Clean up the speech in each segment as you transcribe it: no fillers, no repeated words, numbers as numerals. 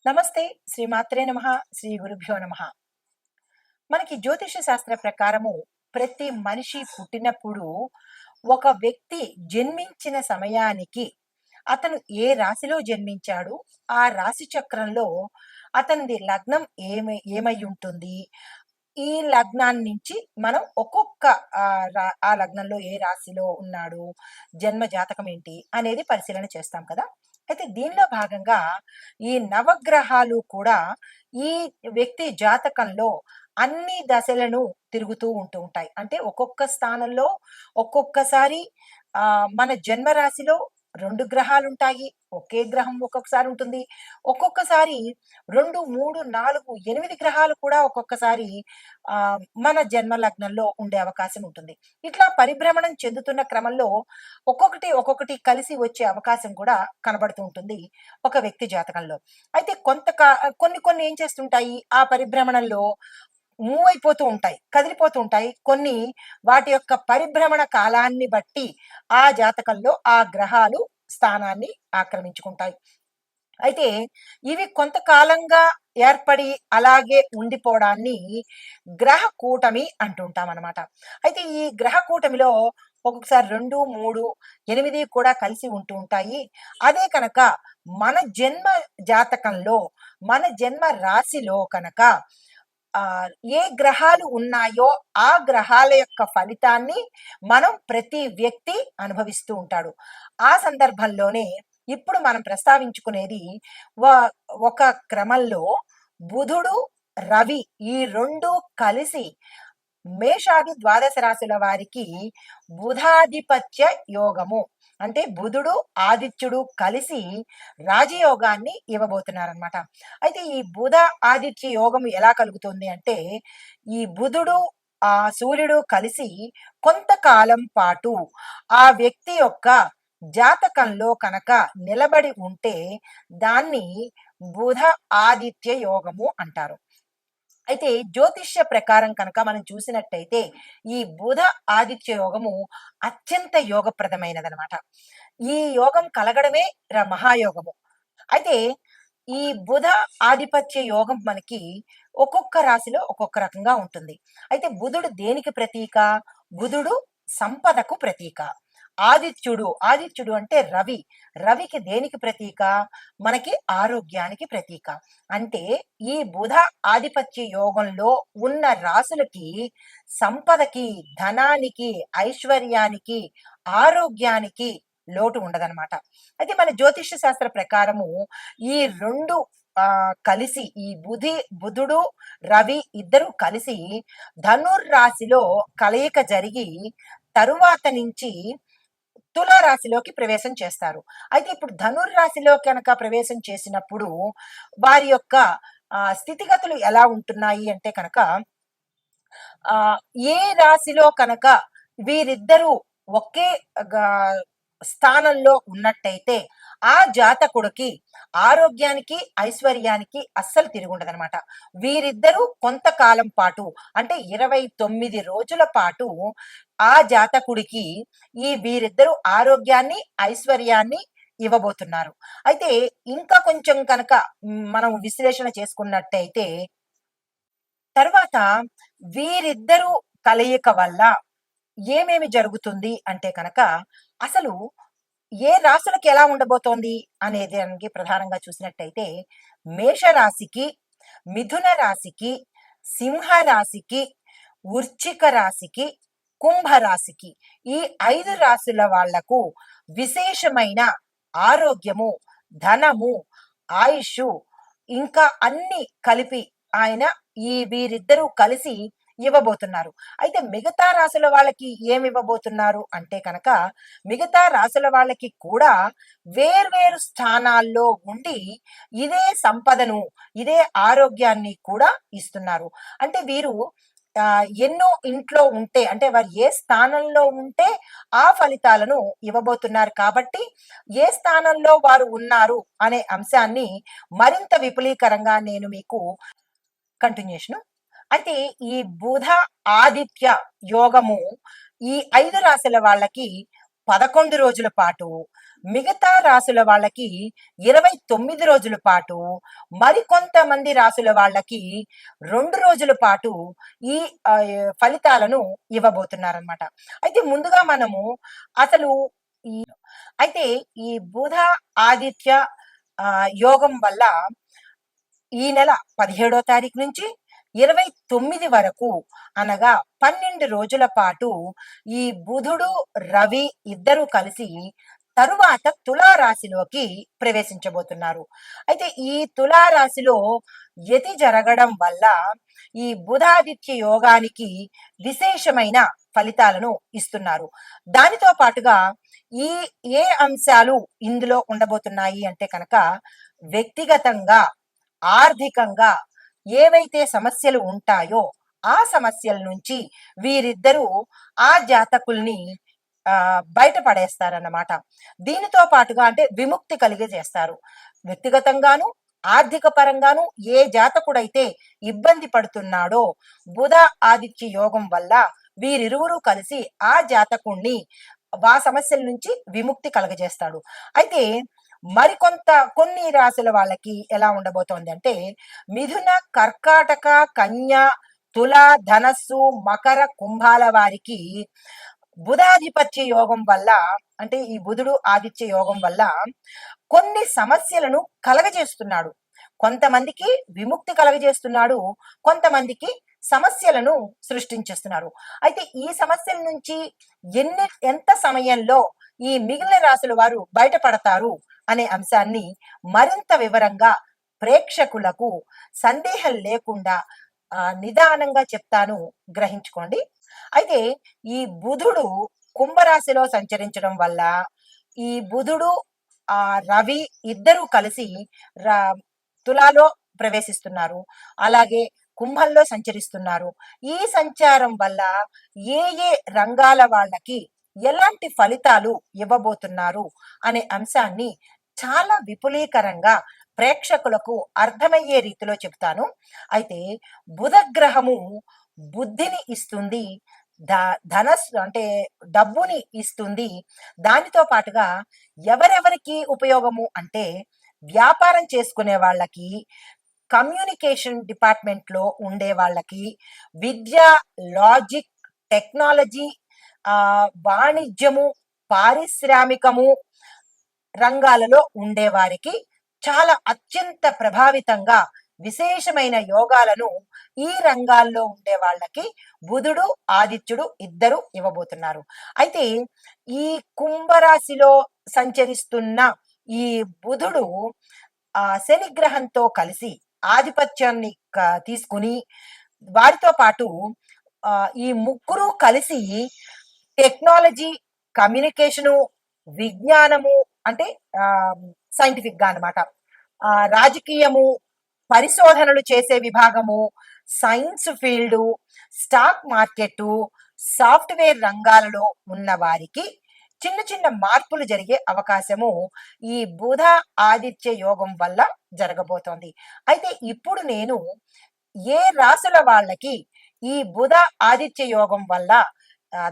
నమస్తే. శ్రీమాత్రే నమః. శ్రీ గురుభ్యో నమః. మనకి జ్యోతిష శాస్త్ర ప్రకారము ప్రతి మనిషి పుట్టినప్పుడు ఒక వ్యక్తి జన్మించిన సమయానికి అతను ఏ రాశిలో జన్మించాడు, ఆ రాశి చక్రంలో అతనిది లగ్నం ఏమై ఉంటుంది, ఈ లగ్నాన్ని నుంచి మనం ఒక్కొక్క ఆ లగ్నంలో ఏ రాశిలో ఉన్నాడు, జన్మ జాతకం ఏంటి అనేది పరిశీలన చేస్తాం కదా. అయితే దీనిలో భాగంగా ఈ నవగ్రహాలు కూడా ఈ వ్యక్తి జాతకంలో అన్ని దశలను తిరుగుతూ ఉంటాయి. అంటే ఒక్కొక్క స్థానంలో ఒక్కొక్కసారి మన జన్మ రాశిలో 2 గ్రహాలుంటాయి. ఒకే గ్రహం ఒక్కొక్కసారి ఉంటుంది. ఒక్కొక్కసారి 2, 3, 4, 8 గ్రహాలు కూడా ఒక్కొక్కసారి మన జన్మ లగ్నంలో ఉండే అవకాశం ఉంటుంది. ఇట్లా పరిభ్రమణం చెందుతున్న క్రమంలో ఒక్కొక్కటి కలిసి వచ్చే అవకాశం కూడా కనబడుతూ ఉంటుంది ఒక వ్యక్తి జాతకంలో. అయితే కొన్ని ఏం చేస్తుంటాయి, ఆ పరిభ్రమణంలో మూవ్ అయిపోతూ ఉంటాయి, కదిలిపోతూ ఉంటాయి. కొన్ని వాటి యొక్క పరిభ్రమణ కాలాన్ని బట్టి ఆ జాతకంలో ఆ గ్రహాలు స్థానాన్ని ఆక్రమించుకుంటాయి. అయితే ఇవి కొంతకాలంగా ఏర్పడి అలాగే ఉండిపోవడాన్ని గ్రహ కూటమి అంటుంటాం అనమాట. అయితే ఈ గ్రహ కూటమిలో ఒక్కొక్కసారి 2, 3, 8 కూడా కలిసి ఉంటూ ఉంటాయి. అదే కనుక మన జన్మ జాతకంలో, మన జన్మ రాశిలో కనుక ఆ ఏ గ్రహాలు ఉన్నాయో ఆ గ్రహాల యొక్క ఫలితాన్ని మనం ప్రతి వ్యక్తి అనుభవిస్తూ ఉంటాడు. ఆ సందర్భంలోనే ఇప్పుడు మనం ప్రస్తావించుకునేది ఒక క్రమంలో బుధుడు, రవి ఈ 2 కలిసి మేషాది ద్వాదశ రాశుల వారికి బుధాధిపత్య యోగము, అంటే బుధుడు ఆదిత్యుడు కలిసి రాజయోగాన్ని ఇవ్వబోతున్నారనమాట. అయితే ఈ బుధ ఆదిత్య యోగం ఎలా కలుగుతుంది అంటే, ఈ బుధుడు సూర్యుడు కలిసి కొంతకాలం పాటు ఆ వ్యక్తి యొక్క జాతకంలో కనుక నిలబడి ఉంటే దాన్ని బుధ ఆదిత్య యోగము అంటారు. అయితే జ్యోతిష్య ప్రకారం కనుక మనం చూసినట్టయితే ఈ బుధ ఆదిత్య యోగము అత్యంత యోగప్రదమైనదనమాట. ఈ యోగం కలగడమే మహాయోగము. అయితే ఈ బుధ ఆధిపత్య యోగం మనకి ఒక్కొక్క రాశిలో ఒక్కొక్క రకంగా ఉంటుంది. అయితే బుధుడు దేనికి ప్రతీక? బుధుడు సంపదకు ప్రతీక. ఆదిత్యుడు అంటే రవి. రవికి దేనికి ప్రతీక? మనకి ఆరోగ్యానికి ప్రతీక. అంటే ఈ బుధ ఆధిపత్య యోగంలో ఉన్న రాశులకి సంపదకి, ధనానికి, ఐశ్వర్యానికి, ఆరోగ్యానికి లోటు ఉండదనమాట. అయితే మన జ్యోతిష్య శాస్త్ర ప్రకారము ఈ 2 కలిసి ఈ బుధుడు, రవి ఇద్దరు కలిసి ధనుర్రాశిలో కలయిక జరిగి తరువాత నుంచి తులారాశిలోకి ప్రవేశం చేస్తారు. అయితే ఇప్పుడు ధనుర్రాశిలో కనుక ప్రవేశం చేసినప్పుడు వారి యొక్క స్థితిగతులు ఎలా ఉంటున్నాయి అంటే కనుక ఏ రాశిలో కనుక వీరిద్దరూ ఒకే స్థానంలో ఉన్నట్టయితే ఆ జాతకుడికి ఆరోగ్యానికి, ఐశ్వర్యానికి అస్సలు తిరుగుండదనమాట. వీరిద్దరూ కొంతకాలం పాటు అంటే 29 రోజుల పాటు ఆ జాతకుడికి వీరిద్దరూ ఆరోగ్యాన్ని, ఐశ్వర్యాన్ని ఇవ్వబోతున్నారు. అయితే ఇంకా కొంచెం కనుక మనం విశ్లేషణ చేసుకున్నట్టయితే తర్వాత వీరిద్దరూ కలయిక వల్ల ఏమేమి జరుగుతుంది అంటే కనుక అసలు ఏ రాశులకి ఎలా ఉండబోతోంది అనేది దానికి ప్రధానంగా చూసినట్టయితే మేషరాశికి, మిథున రాశికి, సింహ రాశికి, వృశ్చిక రాశికి, కుంభ రాశికి ఈ 5 రాశుల వాళ్లకు విశేషమైన ఆరోగ్యము, ధనము, ఆయుష్ ఇంకా అన్ని కలిపి ఆయన వీరిద్దరూ కలిసి ఇవ్వబోతున్నారు. అయితే మిగతా రాశుల వాళ్ళకి ఏమి ఇవ్వబోతున్నారు అంటే కనుక మిగతా రాశుల వాళ్ళకి కూడా వేర్వేరు స్థానాల్లో ఉండి ఇదే సంపదను, ఇదే ఆరోగ్యాన్ని కూడా ఇస్తున్నారు. అంటే వీరు ఎన్నో ఇంట్లో ఉంటే అంటే వారు ఏ స్థానంలో ఉంటే ఆ ఫలితాలను ఇవ్వబోతున్నారు. కాబట్టి ఏ స్థానంలో వారు ఉన్నారు అనే అంశాన్ని మరింత విపులీకరంగా నేను మీకు కంటిన్యూషన్. అయితే ఈ బుధ ఆదిత్య యోగము ఈ 5 రాశుల వాళ్ళకి 11 రోజుల పాటు, మిగతా రాసుల వాళ్ళకి 29 రోజుల పాటు, మరికొంతమంది రాసుల వాళ్ళకి 2 రోజుల పాటు ఈ ఫలితాలను ఇవ్వబోతున్నారనమాట. అయితే ముందుగా మనము అసలు ఈ అయితే ఈ బుధ ఆదిత్య యోగం వల్ల ఈ నెల 17వ తారీఖు నుంచి 29 వరకు అనగా 12 రోజుల పాటు ఈ బుధుడు రవి ఇద్దరు కలిసి తరువాత తులారాశిలోకి ప్రవేశించబోతున్నారు. అయితే ఈ తులారాశిలో యతి జరగడం వల్ల ఈ బుధాదిత్య యోగానికి విశేషమైన ఫలితాలను ఇస్తున్నారు. దానితో పాటుగా ఈ ఏ అంశాలు ఇందులో ఉండబోతున్నాయి అంటే కనుక వ్యక్తిగతంగా, ఆర్థికంగా ఏవైతే సమస్యలు ఉంటాయో ఆ సమస్యల నుంచి వీరిద్దరూ ఆ జాతకుల్ని బయటపడేస్తారన్నమాట. దీనితో పాటుగా అంటే విముక్తి కలిగజేస్తారు. వ్యక్తిగతంగాను, ఆర్థిక పరంగాను ఏ జాతకుడైతే ఇబ్బంది పడుతున్నాడో బుధ ఆదిత్య యోగం వల్ల వీరిరువురు కలిసి ఆ జాతకుణ్ణి ఆ సమస్యల నుంచి విముక్తి కలగజేస్తాడు. అయితే కొన్ని రాశుల వాళ్ళకి ఎలా ఉండబోతోంది అంటే మిథున, కర్కాటక, కన్య, తుల, ధనస్సు, మకర, కుంభాల వారికి బుధాధిపత్య యోగం వల్ల అంటే ఈ బుధుడు ఆదిత్య యోగం వల్ల కొన్ని సమస్యలను కలగజేస్తున్నాడు. కొంతమందికి విముక్తి కలగజేస్తున్నాడు, కొంతమందికి సమస్యలను సృష్టించేస్తున్నారు. అయితే ఈ సమస్యల నుంచి ఎంత సమయంలో ఈ మిగిలిన రాశుల వారు బయటపడతారు అనే అంశాన్ని మరింత వివరంగా ప్రేక్షకులకు సందేహం లేకుండా నిదానంగా చెప్తాను, గ్రహించుకోండి. అయితే ఈ బుధుడు కుంభరాశిలో సంచరించడం వల్ల ఈ బుధుడు రవి ఇద్దరు కలిసి తులాలో ప్రవేశిస్తున్నారు, అలాగే కుంభంలో సంచరిస్తున్నారు. ఈ సంచారం వల్ల ఏ ఏ రంగాల వాళ్ళకి ఎలాంటి ఫలితాలు ఇవ్వబోతున్నారు అనే అంశాన్ని చాలా విపులీకరంగా ప్రేక్షకులకు అర్థమయ్యే రీతిలో చెప్తాను. అయితే బుధ గ్రహము బుద్ధిని ఇస్తుంది, ధనస్సు అంటే డబ్బుని ఇస్తుంది. దానితో పాటుగా ఎవరెవరికి ఉపయోగము అంటే వ్యాపారం చేసుకునే వాళ్ళకి, కమ్యూనికేషన్ డిపార్ట్మెంట్ లో ఉండే వాళ్ళకి, విద్య, లాజిక్, టెక్నాలజీ, వాణిజ్యము, పారిశ్రామికము రంగాలలో ఉండేవారికి చాలా అత్యంత ప్రభావితంగా విశేషమైన యోగాలను ఈ రంగాల్లో ఉండే వాళ్ళకి బుధుడు ఆదిత్యుడు ఇద్దరు ఇవ్వబోతున్నారు. అయితే ఈ కుంభరాశిలో సంచరిస్తున్న ఈ బుధుడు శని గ్రహంతో కలిసి ఆధిపత్యాన్ని తీసుకుని వారితో పాటు ఈ ముగ్గురు కలిసి టెక్నాలజీ, కమ్యూనికేషను, విజ్ఞానము అంటే సైంటిఫిక్ గా అనమాట, రాజకీయము, పరిశోధనలు చేసే విభాగము, science field, stock market, software రంగాలలో ఉన్న వారికి చిన్న చిన్న మార్పులు జరిగే అవకాశము ఈ బుధ ఆదిత్య యోగం వల్ల జరగబోతోంది. అయితే ఇప్పుడు నేను ఏ రాసుల వాళ్ళకి ఈ బుధ ఆదిత్య యోగం వల్ల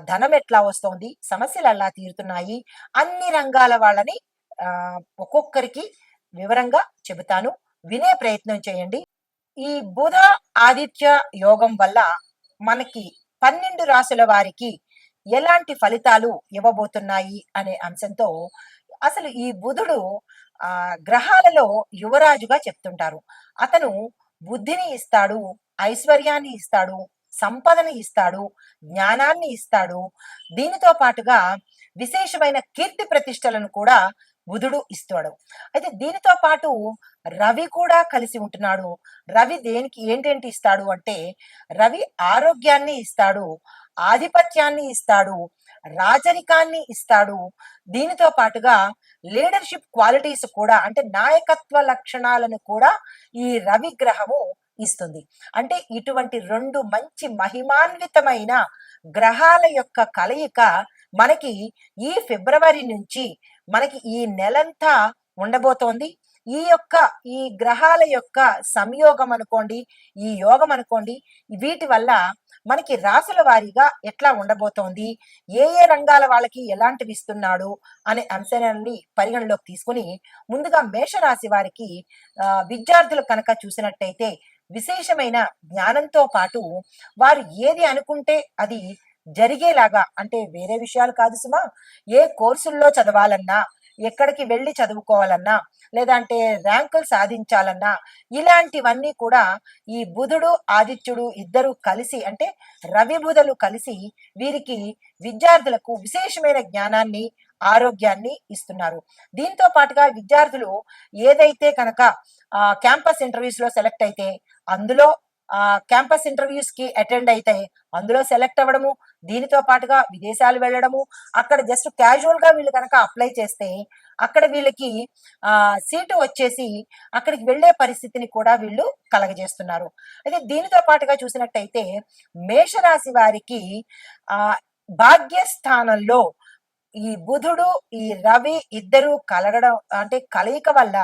ధనం ఎట్లా వస్తోంది, సమస్యలు ఎలా తీరుతున్నాయి, అన్ని రంగాల వాళ్ళని ఒక్కొక్కరికి వివరంగా చెబుతాను, వినే ప్రయత్నం చేయండి. ఈ బుధ ఆదిత్య యోగం వల్ల మనకి 12 రాసుల వారికి ఎలాంటి ఫలితాలు ఇవ్వబోతున్నాయి అనే అంశంతో అసలు ఈ బుధుడు గ్రహాలలో యువరాజుగా చెప్తుంటారు. అతను బుద్ధిని ఇస్తాడు, ఐశ్వర్యాన్ని ఇస్తాడు, సంపదని ఇస్తాడు, జ్ఞానాన్ని ఇస్తాడు. దీనితో పాటుగా విశేషమైన కీర్తి ప్రతిష్టలను కూడా బుధుడు ఇస్తాడు. అయితే దీనితో పాటు రవి కూడా కలిసి ఉంటున్నాడు. రవి దేనికి ఏంటేంటి ఇస్తాడు అంటే రవి ఆరోగ్యాన్ని ఇస్తాడు, ఆధిపత్యాన్ని ఇస్తాడు, రాజరికాన్ని ఇస్తాడు. దీనితో పాటుగా లీడర్షిప్ క్వాలిటీస్ కూడా అంటే నాయకత్వ లక్షణాలను కూడా ఈ రవి గ్రహము ఇస్తుంది. అంటే ఇటువంటి 2 మంచి మహిమాన్వితమైన గ్రహాల యొక్క కలయిక మనకి ఈ ఫిబ్రవరి నుంచి మనకి ఈ నెలంతా ఉండబోతోంది. ఈ గ్రహాల యొక్క సంయోగం అనుకోండి, ఈ యోగం అనుకోండి, వీటి వల్ల మనకి రాసుల వారీగా ఎట్లా ఉండబోతోంది, ఏ ఏ రంగాల వాళ్ళకి ఎలాంటివి ఇస్తున్నాడు అనే అంశాన్ని పరిగణలోకి తీసుకుని ముందుగా మేషరాశి వారికి విద్యార్థులు కనుక చూసినట్టయితే విశేషమైన జ్ఞానంతో పాటు వారు ఏది అనుకుంటే అది జరిగేలాగా, అంటే వేరే విషయాలు కాదు సుమా, ఏ కోర్సుల్లో చదవాలన్నా, ఎక్కడికి వెళ్ళి చదువుకోవాలన్నా, లేదంటే ర్యాంకులు సాధించాలన్నా, ఇలాంటివన్నీ కూడా ఈ బుధుడు ఆదిత్యుడు ఇద్దరు కలిసి, అంటే రవి బుధులు కలిసి వీరికి విద్యార్థులకు విశేషమైన జ్ఞానాన్ని, ఆరోగ్యాన్ని ఇస్తున్నారు. దీంతో పాటుగా విద్యార్థులు ఏదైతే కనుక క్యాంపస్ ఇంటర్వ్యూస్ లో సెలెక్ట్ అయితే అందులో క్యాంపస్ ఇంటర్వ్యూస్ కి అటెండ్ అయితే అందులో సెలెక్ట్ అవ్వడము, దీనితో పాటుగా విదేశాలు వెళ్ళడము, అక్కడ జస్ట్ క్యాజువల్ గా వీళ్ళు కనుక అప్లై చేస్తే అక్కడ వీళ్ళకి సీటు వచ్చేసి అక్కడికి వెళ్ళే పరిస్థితిని కూడా వీళ్ళు కలగజేస్తున్నారు. అయితే దీనితో పాటుగా చూసినట్టయితే మేషరాశి వారికి ఆ భాగ్యస్థానంలో ఈ బుధుడు, ఈ రవి ఇద్దరు కలగడం, అంటే కలయిక వల్ల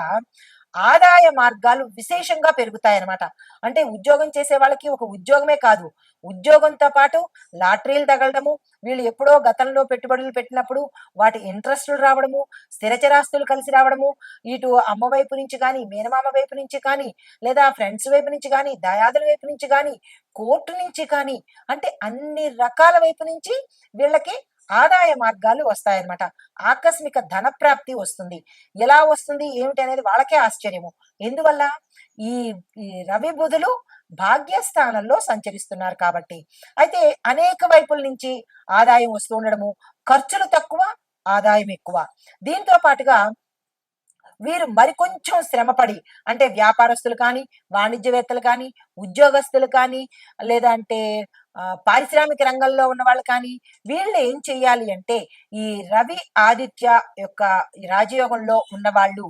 ఆదాయ మార్గాలు విశేషంగా పెరుగుతాయన్నమాట. అంటే ఉద్యోగం చేసే వాళ్ళకి ఒక ఉద్యోగమే కాదు, ఉద్యోగంతో పాటు లాటరీలు తగలడము, వీళ్ళు ఎప్పుడో గతంలో పెట్టుబడులు పెట్టినప్పుడు వాటి ఇంట్రెస్టులు రావడము, స్థిరచరాస్తులు కలిసి రావడము, ఇటు అమ్మ వైపు నుంచి కానీ, మేనమామ వైపు నుంచి కానీ, లేదా ఫ్రెండ్స్ వైపు నుంచి కానీ, దయాదుల వైపు నుంచి కానీ, కోర్టు నుంచి కానీ, అంటే అన్ని రకాల వైపు నుంచి వీళ్ళకి ఆదాయ మార్గాలు వస్తాయన్నమాట. ఆకస్మిక ధన ప్రాప్తి వస్తుంది. ఎలా వస్తుంది ఏమిటి అనేది వాళ్ళకే ఆశ్చర్యము. ఎందువల్ల ఈ ఈ రవి బుధులు భాగ్యస్థానంలో సంచరిస్తున్నారు కాబట్టి. అయితే అనేక వైపుల నుంచి ఆదాయం వస్తూ ఉండడము, ఖర్చులు తక్కువ, ఆదాయం ఎక్కువ. దీంతో పాటుగా వీరు మరికొంచెం శ్రమపడి, అంటే వ్యాపారస్తులు కానీ, వాణిజ్యవేత్తలు కానీ, ఉద్యోగస్తులు కానీ, లేదా అంటే పారిశ్రామిక రంగంలో ఉన్న వాళ్ళు కానీ, వీళ్ళు ఏం చెయ్యాలి అంటే ఈ రవి ఆదిత్య యొక్క ఈ రాజయోగంలో ఉన్న వాళ్ళు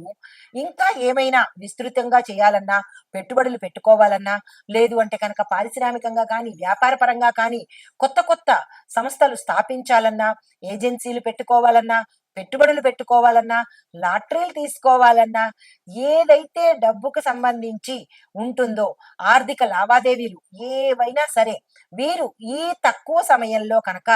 ఇంకా ఏమైనా విస్తృతంగా చేయాలన్నా, పెట్టుబడులు పెట్టుకోవాలన్నా, లేదు అంటే కనుక పారిశ్రామికంగా కానీ, వ్యాపార పరంగా కానీ కొత్త కొత్త సంస్థలు స్థాపించాలన్నా, ఏజెన్సీలు పెట్టుకోవాలన్నా, పెట్టుబడులు పెట్టుకోవాలన్నా, లాటరీలు తీసుకోవాలన్నా, ఏదైతే డబ్బుకు సంబంధించి ఉంటుందో ఆర్థిక లావాదేవీలు ఏవైనా సరే వీరు ఈ తక్కువ సమయంలో కనుక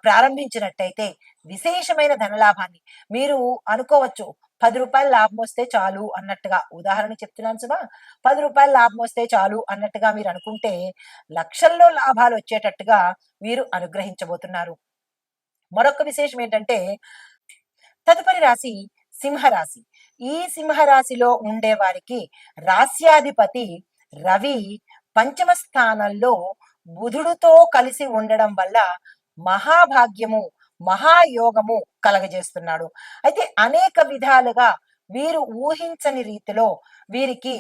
ప్రారంభించినట్టయితే విశేషమైన ధనలాభాన్ని మీరు అనుకోవచ్చు. 10 రూపాయలు లాభం వస్తే చాలు అన్నట్టుగా, ఉదాహరణ చెప్తున్నాను సుమా, 10 రూపాయలు లాభం వస్తే చాలు అన్నట్టుగా మీరు అనుకుంటే లక్షల్లో లాభాలు వచ్చేటట్టుగా వీరు అనుగ్రహించబోతున్నారు. మరొక విశేషం ఏంటంటే తదుపరి రాశి సింహరాశి. ఈ సింహరాశిలో ఉండే వారికి రాస్యాధిపతి రవి పంచమ స్థానంలో బుధుడుతో కలిసి ఉండడం వల్ల మహాభాగ్యము, మహాయోగము కలగజేస్తున్నాడు. అయితే అనేక విధాలుగా వీరు ఊహించని రీతిలో వీరికి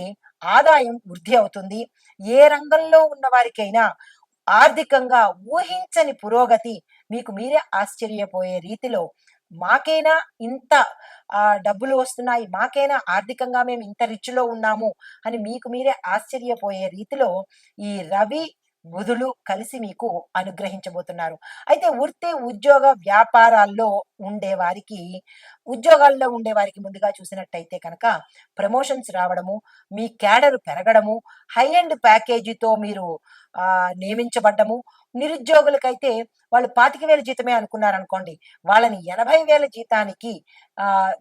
ఆదాయం వృద్ధి అవుతుంది. ఏ రంగంలో ఉన్న వారికైనా ఆర్థికంగా ఊహించని పురోగతి, మీకు మీరే ఆశ్చర్యపోయే రీతిలో మాకైనా ఇంత డబ్బులు వస్తున్నాయి, మాకైనా ఆర్థికంగా మేము ఇంత రిచ్‌లో ఉన్నాము అని మీకు మీరే ఆశ్చర్యపోయే రీతిలో ఈ రవి, బుధులు కలిసి మీకు అనుగ్రహించబోతున్నారు. అయితే వృత్తి, ఉద్యోగ, వ్యాపారాల్లో ఉండేవారికి, ఉద్యోగాల్లో ఉండేవారికి ముందుగా చూసినట్టయితే కనుక ప్రమోషన్స్ రావడము, మీ క్యాడర్ పెరగడము, హై ఎండ్ ప్యాకేజీతో మీరు నియమించబడ్డము. నిరుద్యోగులకైతే వాళ్ళు 25,000 జీతమే అనుకున్నారనుకోండి, వాళ్ళని 80,000 జీతానికి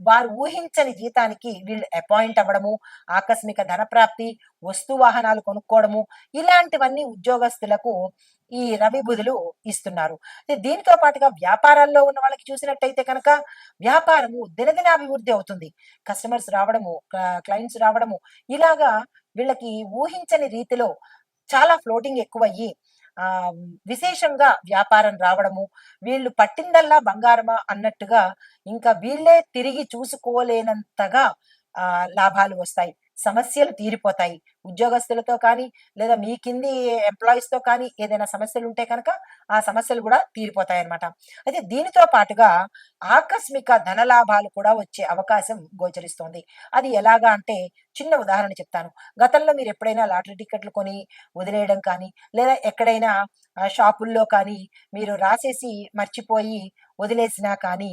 వారు ఊహించని జీతానికి వీళ్ళు అపాయింట్ అవ్వడము, ఆకస్మిక ధనప్రాప్తి, వస్తు వాహనాలు కొనుక్కోవడము, ఇలాంటివన్నీ ఉద్యోగస్తులకు ఈ రవి బుధులు ఇస్తున్నారు. దీనితో పాటుగా వ్యాపారాల్లో ఉన్న వాళ్ళకి చూసినట్టయితే కనుక వ్యాపారము దినదిన అభివృద్ధి అవుతుంది. కస్టమర్స్ రావడము, క్లయింట్స్ రావడము, ఇలాగా వీళ్ళకి ఊహించని రీతిలో చాలా ఫ్లోటింగ్ ఎక్కువయ్యి విశేషంగా వ్యాపారం రావడము, వీళ్ళు పట్టిందల్లా బంగారమా అన్నట్టుగా ఇంకా వీళ్ళే తిరిగి చూసుకోలేనంతగా లాభాలు వస్తాయి. సమస్యలు తీరిపోతాయి. ఉద్యోగస్తులతో కానీ, లేదా మీ కింది ఎంప్లాయీస్ తో కానీ ఏదైనా సమస్యలు ఉంటే కనుక ఆ సమస్యలు కూడా తీరిపోతాయన్నమాట. అయితే దీనితో పాటుగా ఆకస్మిక ధనలాభాలు కూడా వచ్చే అవకాశం గోచరిస్తోంది. అది ఎలాగా అంటే చిన్న ఉదాహరణ చెప్తాను. గతంలో మీరు ఎప్పుడైనా లాటరీ టికెట్లు కొని వదిలేయడం కానీ, లేదా ఎక్కడైనా షాపుల్లో కానీ మీరు రాసేసి మర్చిపోయి వదిలేసినా కానీ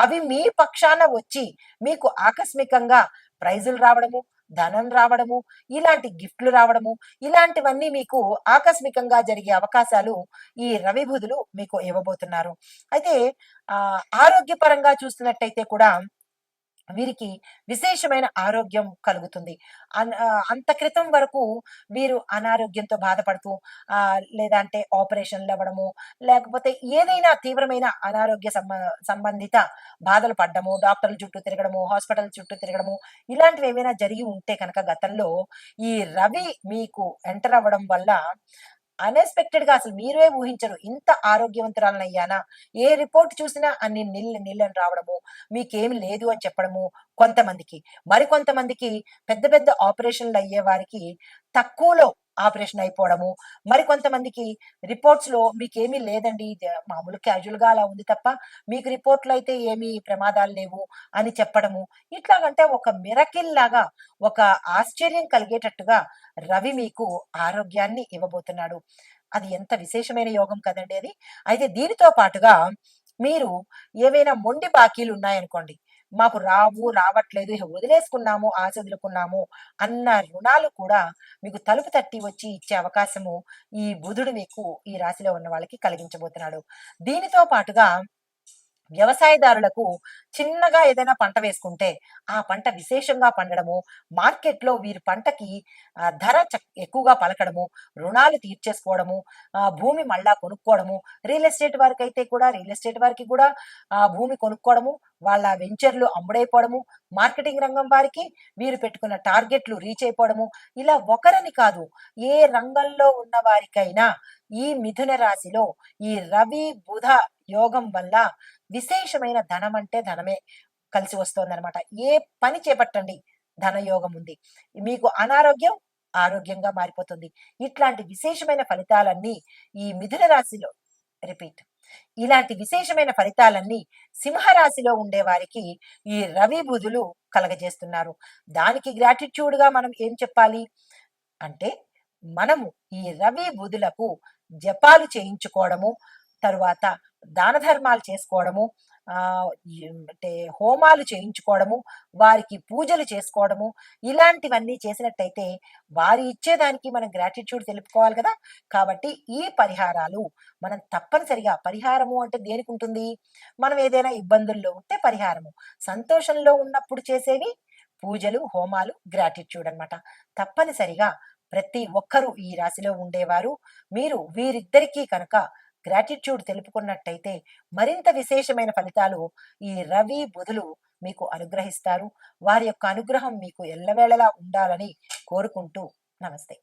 అవి మీ పక్షాన వచ్చి మీకు ఆకస్మికంగా ప్రైజులు రావడము, ధనం రావడము, ఇలాంటి గిఫ్ట్లు రావడము, ఇలాంటివన్నీ మీకు ఆకస్మికంగా జరిగే అవకాశాలు ఈ రవి బుధులు మీకు ఇవ్వబోతున్నారు. అయితే ఆరోగ్యపరంగా చూస్తున్నట్టయితే కూడా వీరికి విశేషమైన ఆరోగ్యం కలుగుతుంది. అంత క్రితం వరకు వీరు అనారోగ్యంతో బాధపడుతూ లేదంటే ఆపరేషన్లు అవ్వడము, లేకపోతే ఏదైనా తీవ్రమైన అనారోగ్య సంబంధిత బాధలు పడ్డము, డాక్టర్ల చుట్టూ తిరగడము, హాస్పిటల్ చుట్టూ తిరగడము, ఇలాంటివి ఏమైనా జరిగి ఉంటే కనుక గతంలో ఈ రవి మీకు ఎంటర్ అవ్వడం వల్ల అన్ఎక్స్పెక్టెడ్ గా అసలు మీరే ఊహించరు. ఇంత ఆరోగ్యవంతురాలనయ్యానా? ఏ రిపోర్ట్ చూసినా అన్ని నిల్లని రావడము, మీకేమి లేదు అని చెప్పడము కొంతమందికి. మరికొంతమందికి పెద్ద పెద్ద ఆపరేషన్లు అయ్యే వారికి తక్కువలో ఆపరేషన్ అయిపోవడము, మరికొంతమందికి రిపోర్ట్స్‌లో మీకేమీ లేదండి. మామూలు క్యాజువల్‌గా అలా ఉంది తప్ప మీకు రిపోర్ట్‌లో అయితే ఏమీ ప్రమాదాలు లేవు అని చెప్పడము. ఇట్లాగంటే ఒక మిరకిల్ లాగా, ఒక ఆశ్చర్యం కలిగేటట్టుగా రవి మీకు ఆరోగ్యాన్ని ఇవ్వబోతున్నాడు. అది ఎంత విశేషమైన యోగం కదండీ అది. అయితే దీనితో పాటుగా మీరు ఏవైనా మొండి బాకీలు ఉన్నాయనుకోండి, మాకు రావు, రావట్లేదు, ఇక వదిలేసుకున్నాము, ఆశ వదులుకున్నాము అన్న రుణాలు కూడా మీకు తలుపు తట్టి వచ్చి ఇచ్చే అవకాశము ఈ బుధుడు మీకు ఈ రాశిలో ఉన్న వాళ్ళకి కలిగించబోతున్నాడు. దీనితో పాటుగా వ్యవసాయదారులకు చిన్నగా ఏదైనా పంట వేసుకుంటే ఆ పంట విశేషంగా పండడము, మార్కెట్‌లో వీరి పంటకి ధర ఎక్కువగా పలకడము, రుణాలు తీర్చేసుకోవడము, భూమి మళ్ళా కొనుక్కోవడము, రియల్ ఎస్టేట్ వారికైతే కూడా రియల్ ఎస్టేట్ వారికి కూడా భూమి కొనుక్కోవడము, వాళ్ళ వెంచర్‌లు అమ్ముడైపోవడము, మార్కెటింగ్ రంగం వారికి వీరు పెట్టుకున్న టార్గెట్‌లు రీచ్ అయిపోవడము, ఇలా ఒకరని కాదు ఏ రంగంలో ఉన్న వారికైనా ఈ మిథున రాశిలో ఈ రవి, బుధ యోగం వల్ల విశేషమైన ధనం అంటే ధనమే కలిసి వస్తోందనమాట. ఏ పని చేపట్టండి ధనయోగం ఉంది. మీకు అనారోగ్యం ఆరోగ్యంగా మారిపోతుంది. ఇట్లాంటి విశేషమైన ఫలితాలన్నీ ఈ మిథున రాశిలో రిపీట్. ఇలాంటి విశేషమైన ఫలితాలన్నీ సింహరాశిలో ఉండే వారికి ఈ రవి బుధులు కలగజేస్తున్నారు. దానికి గ్రాటిట్యూడ్‌గా మనం ఏం చెప్పాలి అంటే, మనము ఈ రవి బుధులకు జపాలు చేయించుకోవడము, తరువాత దాన ధర్మాలు చేసుకోవడము, అంటే హోమాలు చేయించుకోవడము, వారికి పూజలు చేసుకోవడము, ఇలాంటివన్నీ చేసినట్టయితే వారి ఇచ్చేదానికి మనం గ్రాటిట్యూడ్ తెలుపుకోవాలి కదా! కాబట్టి ఈ పరిహారాలు మనం తప్పనిసరిగా పరిహారము అంటే దేనికుంటుంది? మనం ఏదైనా ఇబ్బందుల్లో ఉంటే పరిహారము. సంతోషంలో ఉన్నప్పుడు చేసేవి పూజలు, హోమాలు, గ్రాటిట్యూడ్ అనమాట. తప్పనిసరిగా ప్రతి ఒక్కరూ ఈ రాశిలో ఉండేవారు మీరు వీరిద్దరికీ కనుక గ్రాటిట్యూడ్ తెలుపుకున్నట్టయితే మరింత విశేషమైన ఫలితాలు ఈ రవి బుధులు మీకు అనుగ్రహిస్తారు. వారి యొక్క అనుగ్రహం మీకు ఎల్లవేళలా ఉండాలని కోరుకుంటూ నమస్తే.